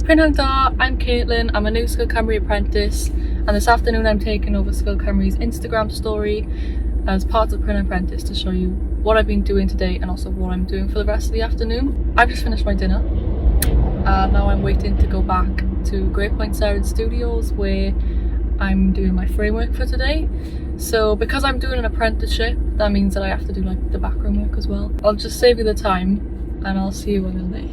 Pryntisis, I'm Kaitlin, I'm a new Skill Cymru apprentice, and this afternoon I'm taking over Skill Cymru's Instagram story as part of Print Apprentice to show you what I've been doing today and also what I'm doing for the rest of the afternoon. I've just finished my dinner and now I'm waiting to go back to Great Point Serid Studios where I'm doing my framework for today. So because I'm doing an apprenticeship, that means that I have to do like the background work as well. I'll just save you the time and I'll see you when I'm there.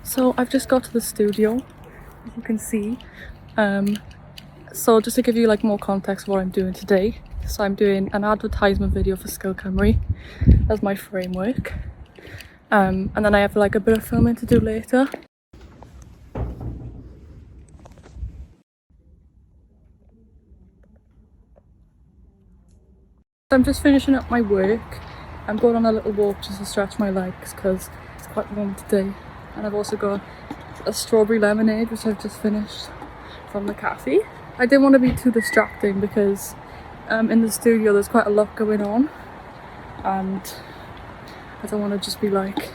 So I've just got to the studio, as you can see. So just to give you like more context of what I'm doing today. So I'm doing an advertisement video for Skill Cymru as my framework. And then I have like a bit of filming to do later. I'm just finishing up my work. I'm going on a little walk just to stretch my legs because it's quite warm today. And I've also got a strawberry lemonade which I've just finished from the cafe. I didn't want to be too distracting because in the studio there's quite a lot going on and I don't want to just be like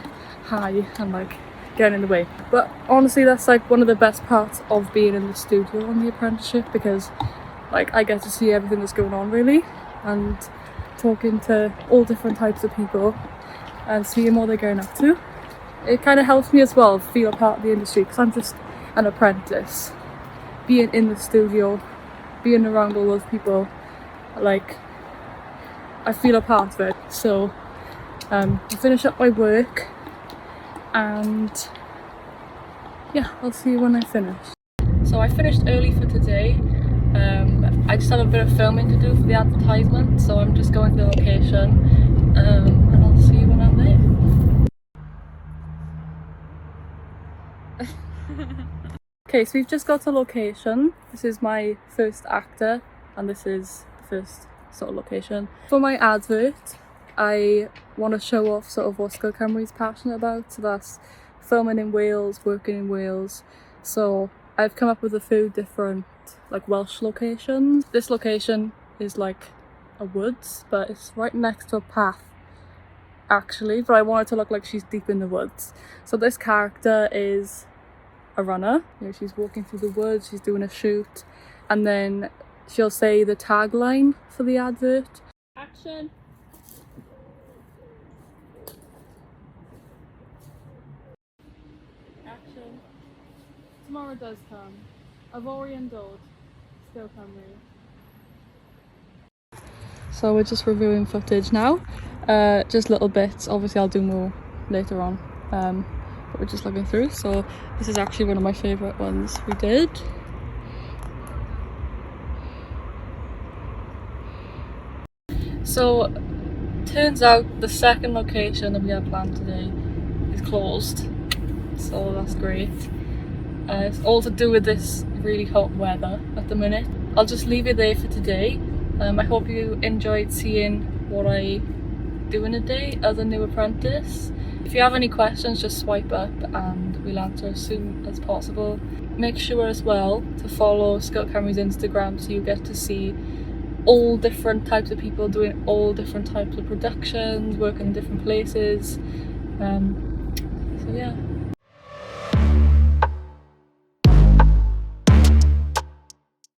high and like getting in the way. But honestly that's like one of the best parts of being in the studio on the apprenticeship because like I get to see everything that's going on really and talking to all different types of people and seeing what they're getting up to. It kind of helps me as well feel a part of the industry because I'm just an apprentice. Being in the studio, being around all those people, like I feel a part of it. So I finish up my work and yeah, I'll see you when I finish. So I finished early for today. I just have a bit of filming to do for the advertisement, so I'm just going to the location and I'll see you when I'm there. Okay, so we've just got to location. This is my first actor and this is the first sort of location. For my advert, I want to show off sort of what Skill Cymru is passionate about. So that's filming in Wales, working in Wales. So I've come up with a few different like Welsh locations. This location is like a woods, but it's right next to a path actually, but I want it to look like she's deep in the woods. So this character is a runner. You know, she's walking through the woods, she's doing a shoot, and then she'll say the tagline for the advert. Action! Action. Tomorrow does come. I've already endured. Skill Cymru. So we're just reviewing footage now. Just little bits. Obviously I'll do more later on. But we're just looking through. So this is actually one of my favourite ones we did. So turns out the second location that we had planned today is closed. So that's great. It's all to do with this really hot weather at the minute. I'll just leave it there for today. I hope you enjoyed seeing what I do in a day as a new apprentice. If you have any questions, just swipe up and we'll answer as soon as possible. Make sure as well to follow Skill Cymru's Instagram so you get to see all different types of people doing all different types of productions, working in different places. So yeah.